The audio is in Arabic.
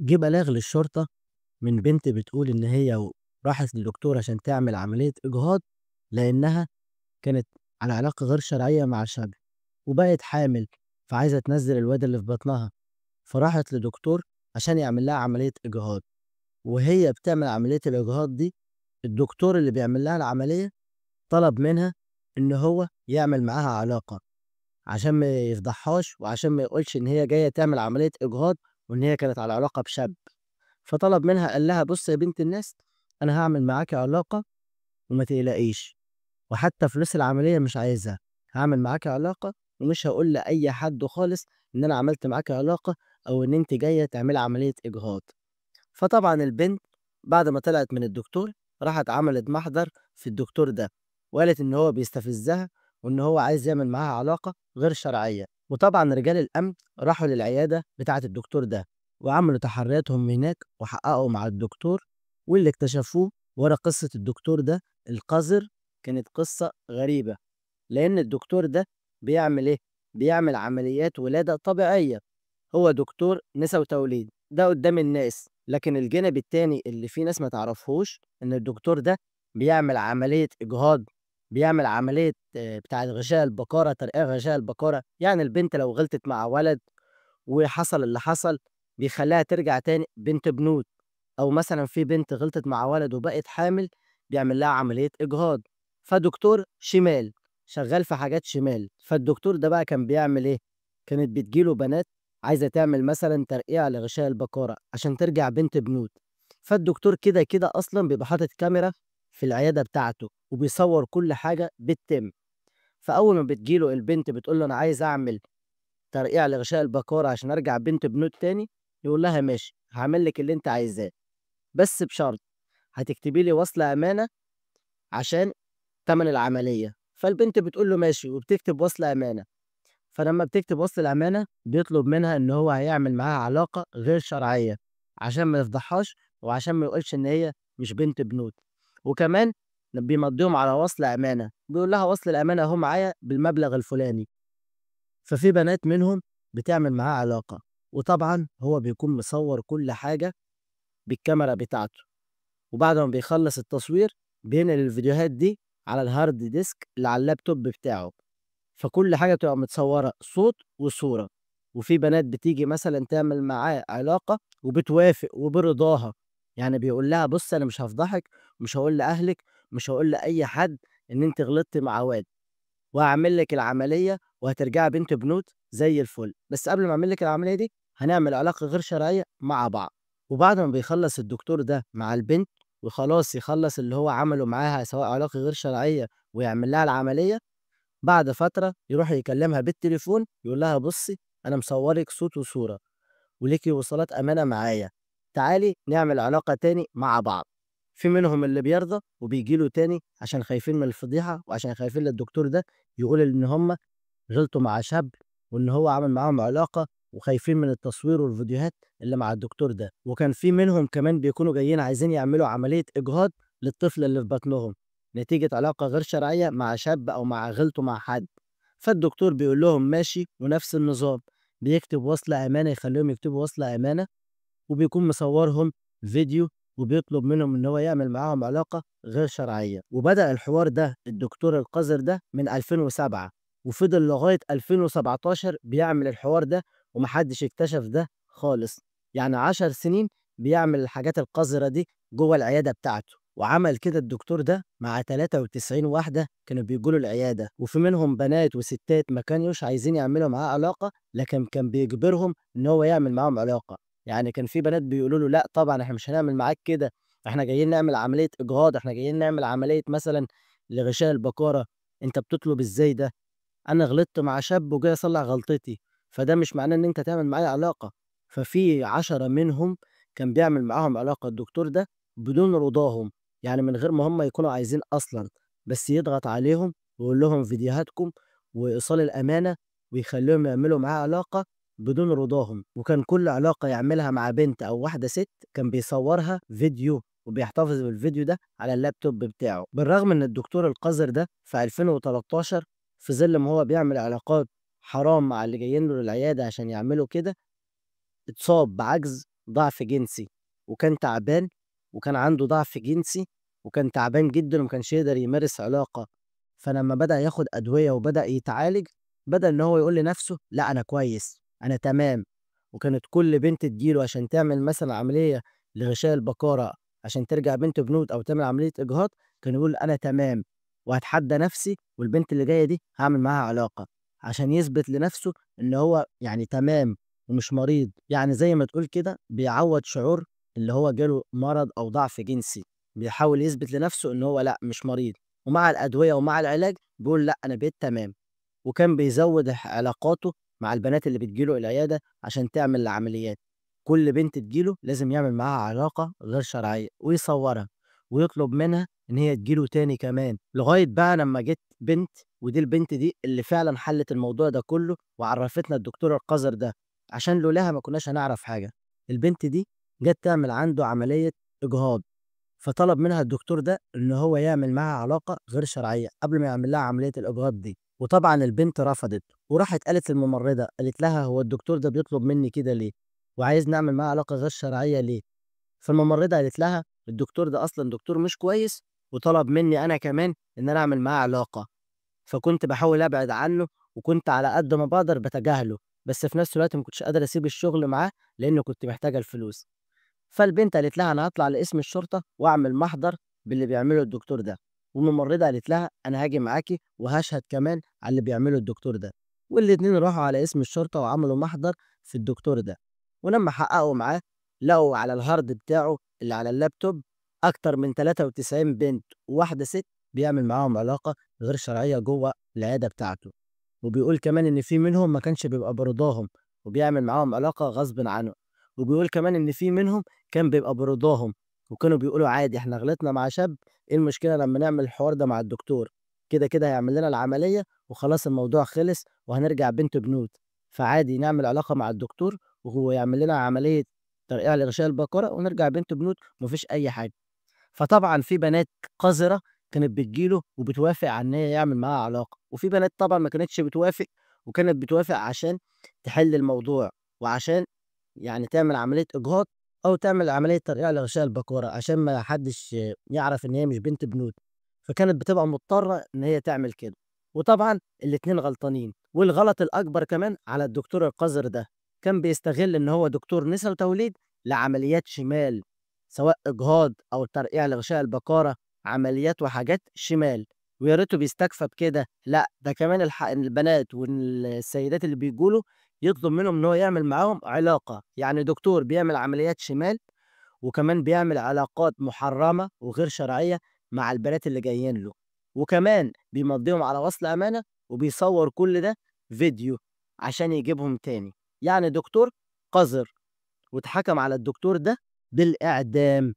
جه بلاغ للشرطة من بنت بتقول إن هي راحت للدكتور عشان تعمل عملية إجهاض، لإنها كانت على علاقة غير شرعية مع شاب، وبقت حامل، فعايزة تنزّل الواد اللي في بطنها، فراحت لدكتور عشان يعمل لها عملية إجهاض، وهي بتعمل عملية الإجهاض دي، الدكتور اللي بيعمل لها العملية طلب منها إن هو يعمل معاها علاقة، عشان ما يفضحهاش وعشان ما يقولش إن هي جاية تعمل عملية إجهاض وإن هي كانت على علاقة بشاب. فطلب منها قال لها: "بُصّي يا بنت الناس، أنا هاعمل معاكِ علاقة وما تقلقيش، وحتى فلوس العملية مش عايزها، هاعمل معاكِ علاقة ومش هاقول لأي حد خالص إن أنا عملت معاكِ علاقة أو إن أنتِ جاية تعملي عملية إجهاض." فطبعًا البنت بعد ما طلعت من الدكتور، راحت عملت محضر في الدكتور ده، وقالت إن هو بيستفزها وإن هو عايز يعمل معاها علاقة غير شرعية، وطبعًا رجال الأمن راحوا للعيادة بتاعة الدكتور ده، وعملوا تحرياتهم هناك وحققوا مع الدكتور، واللي اكتشفوه ورا قصة الدكتور ده القذر كانت قصة غريبة، لأن الدكتور ده بيعمل إيه؟ بيعمل عمليات ولادة طبيعية. هو دكتور نسا وتوليد، ده قدّام الناس، لكن الجانب التاني اللي فيه ناس ما تعرفهوش، إن الدكتور ده بيعمل عملية إجهاض، بيعمل عملية بتاعة غشاء البكارة، ترقيع غشاء البكارة، يعني البنت لو غلطت مع ولد وحصل اللي حصل، بيخلّيها ترجع تاني بنت بنوت، أو مثلًا في بنت غلطت مع ولد وبقت حامل، بيعمل لها عملية إجهاض، فدكتور شمال، شغّال في حاجات شمال، فالدكتور ده بقى كان بيعمل إيه، كانت بتيجي له بنات عايزة تعمل مثلًا ترقيع لغشاء البكارة عشان ترجع بنت بنوت، فالدكتور كده أصلًا بيبقى حاطط كاميرا في العيادة بتاعته، وبيصوّر كل حاجة بتتم، فأول ما بتيجي له البنت بتقول له: "أنا عايزة أعمل ترقيع لغشاء البكارة عشان أرجع بنت بنوت تاني." يقول لها: "ماشي، هاعمل لِك اللي أنتِ عايزاه، بس بشرط هتكتبي لي وصل أمانة عشان تمن العملية." فالبنت بتقول له: "ماشي." وبتكتب وصل أمانة، فلمّا بتكتب وصل الأمانة بيطلب منها إن هو هيعمل معاها علاقة غير شرعية، عشان ما يفضحهاش وعشان ما يقولش إن هي مش بنت بنوت، وكمان بيمضيهم على وصل أمانة، بيقول لها: "وصل الأمانة أهو معايا بالمبلغ الفلاني." ففي بنات منهم بتعمل معاه علاقة، وطبعًا هو بيكون مصوّر كل حاجة بالكاميرا بتاعته، وبعد ما بيخلّص التصوير بينقل الفيديوهات دي على الهارد ديسك اللي على اللابتوب بتاعه، فكل حاجة بتبقى متصوّرة صوت وصورة، وفي بنات بتيجي مثلًا تعمل معاه علاقة وبتوافق وبرضاها، يعني بيقول لها: "بُصّي أنا مش هافضحِك، مش هاقول لأهلِك، مش هاقول لأي حد إن أنتِ غلطتِ مع واد." وهاعمل لِك العملية وهترجعي بنت بنوت زي الفل، بس قبل ما أعمل لِك العملية دي هنعمل علاقة غير شرعية مع بعض. وبعد ما بيخلّص الدكتور ده مع البنت وخلاص يخلّص اللي هو عمله معاها سواء علاقة غير شرعية ويعمل لها العملية، بعد فترة يروح يكلمها بالتليفون يقول لها: "بُصّي أنا مصورِك صوت وصورة وليكِ وصولات أمانة معايا، تعالي نعمل علاقة تاني مع بعض." في منهم اللي بيرضى وبييجي له تاني عشان خايفين من الفضيحة وعشان خايفين للدكتور ده يقول إن هم غلطوا مع شاب وإن هو عمل معاهم علاقة وخايفين من التصوير والفيديوهات اللي مع الدكتور ده، وكان في منهم كمان بيكونوا جايين عايزين يعملوا عملية إجهاض للطفل اللي في بطنهم، نتيجة علاقة غير شرعية مع شاب أو غلطوا مع حد، فالدكتور بيقول لهم ماشي ونفس النظام، بيكتب وصل أمانة يخليهم يكتبوا وصل أمانة وبيكون مصورهم فيديو وبيطلب منهم إن هو يعمل معاهم علاقة غير شرعية، وبدأ الحوار ده الدكتور القذر ده من 2007 وفضل لغاية 2017 بيعمل الحوار ده وما حدش اكتشف ده خالص، يعني 10 سنين بيعمل الحاجات القذرة دي جوه العيادة بتاعته، وعمل كده الدكتور ده مع 93 واحدة كانوا بييجوا له العيادة، وفي منهم بنات وستات ما كانوش عايزين يعملوا معاه علاقة، لكن كان بيجبرهم إن هو يعمل معاهم علاقة. يعني كان في بنات بيقولوا له: "لأ طبعًا إحنا مش هنعمل معاك كده، إحنا جايين نعمل عملية إجهاض، إحنا جايين نعمل عملية مثلًا لغشاء البكارة، أنت بتطلب إزاي ده؟ أنا غلطت مع شاب وجاي أصلّح غلطتي، فده مش معناه إن أنت تعمل معايا علاقة." ففي 10 منهم كان بيعمل معاهم علاقة الدكتور ده بدون رضاهم، يعني من غير ما هم يكونوا عايزين أصلًا، بس يضغط عليهم ويقول لهم فيديوهاتكم وإيصال الأمانة ويخلّيهم يعملوا معاه علاقة بدون رضاهم، وكان كل علاقة يعملها مع بنت أو واحدة ست كان بيصورها فيديو وبيحتفظ بالفيديو ده على اللابتوب بتاعه، بالرغم إن الدكتور القذر ده في 2013 في ظل ما هو بيعمل علاقات حرام مع اللي جايين له للعيادة عشان يعملوا كده، اتصاب بعجز ضعف جنسي وكان تعبان، وكان عنده ضعف جنسي وكان تعبان جدًا وما كانش يقدر يمارس علاقة، فلمّا بدأ ياخد أدوية وبدأ يتعالج، بدأ إن هو يقول لنفسه لأ أنا كويس، أنا تمام. وكانت كل بنت تيجي له عشان تعمل مثلًا عملية لغشاء البقارة عشان ترجع بنت بنوت أو تعمل عملية إجهاض، كان يقول أنا تمام وهاتحدى نفسي والبنت اللي جاية دي هاعمل معاها علاقة، عشان يثبت لنفسه إن هو يعني تمام ومش مريض، يعني زي ما تقول كده بيعوّض شعور اللي هو جاله مرض أو ضعف جنسي، بيحاول يثبت لنفسه إن هو لأ مش مريض، ومع الأدوية ومع العلاج بيقول لأ أنا بقيت تمام. وكان بيزوّد علاقاته مع البنات اللي بتيجي له العيادة عشان تعمل العمليات، كل بنت تيجي له لازم يعمل معاها علاقة غير شرعية ويصورها ويطلب منها إن هي تيجي له تاني كمان، لغاية بقى لمّا جات بنت، ودي البنت دي اللي فعلًا حلِّت الموضوع ده كله وعرّفتنا الدكتور القذر ده، عشان لولاها ما كناش هنعرف حاجة. البنت دي جات تعمل عنده عملية إجهاض، فطلب منها الدكتور ده إن هو يعمل معاها علاقة غير شرعية قبل ما يعمل لها عملية الإجهاض دي، وطبعًا البنت رفضت، وراحت قالت للممرضة، قالت لها: "هو الدكتور ده بيطلب مني كده ليه؟ وعايزني أعمل معاه علاقة غير شرعية ليه؟" فالممرضة قالت لها: "الدكتور ده أصلًا دكتور مش كويس، وطلب مني أنا كمان إن أنا أعمل معاه علاقة، فكنت باحاول أبعد عنه، وكنت على قد ما باقدر باتجاهله، بس في نفس الوقت ما كنتش قادرة أسيب الشغل معاه لإني كنت محتاجة الفلوس." فالبنت قالت لها: "أنا هاطلع لقسم الشرطة وأعمل محضر باللي بيعمله الدكتور ده." والممرضة قالت لها: "أنا هاجي معاكِ وهاشهد كمان على اللي بيعمله الدكتور ده." والاتنين راحوا على قسم الشرطة وعملوا محضر في الدكتور ده، ولمّا حققوا معاه لقوا على الهارد بتاعه اللي على اللابتوب أكتر من 93 بنت وواحدة ست بيعمل معاهم علاقة غير شرعية جوّه العيادة بتاعته، وبيقول كمان إن في منهم ما كانش بيبقى برضاهم وبيعمل معاهم علاقة غصبٍ عنهم، وبيقول كمان إن في منهم كان بيبقى برضاهم، وكانوا بيقولوا عادي إحنا غلطنا مع شاب، إيه المشكلة لمّا نعمل الحوار ده مع الدكتور، كده هيعمل لنا العملية وخلاص الموضوع خلص وهنرجع بنت بنوت، فعادي نعمل علاقة مع الدكتور وهو يعمل لنا عملية ترقيع لغشاء البقرة ونرجع بنت بنوت وما فيش أي حاجة. فطبعًا في بنات قذرة كانت بتيجي له وبتوافق على إن هي يعمل معاها علاقة، وفي بنات طبعًا ما كانتش بتوافق، وكانت بتوافق عشان تحل الموضوع، وعشان يعني تعمل عملية إجهاض أو تعمل عملية ترقيع لغشاء البقورة، عشان ما حدش يعرف إن هي مش بنت بنوتة، فكانت بتبقى مضطرة إن هي تعمل كده، وطبعًا الاتنين غلطانين، والغلط الأكبر كمان على الدكتور القذر ده، كان بيستغل إن هو دكتور نسا وتوليد لعمليات شمال، سواء إجهاض أو ترقيع لغشاء البقارة، عمليات وحاجات شمال، ويا ريته بيستكفى بكده، لأ ده كمان البنات السيدات اللي بييجوا له يطلب منهم إن هو يعمل معاهم علاقة، يعني دكتور بيعمل عمليات شمال، وكمان بيعمل علاقات محرمة وغير شرعية مع البنات اللي جايين له، وكمان بيمضيهم على وصل أمانة، وبيصور كل ده فيديو عشان يجيبهم تاني، يعني دكتور قذر، واتحكم على الدكتور ده بالإعدام.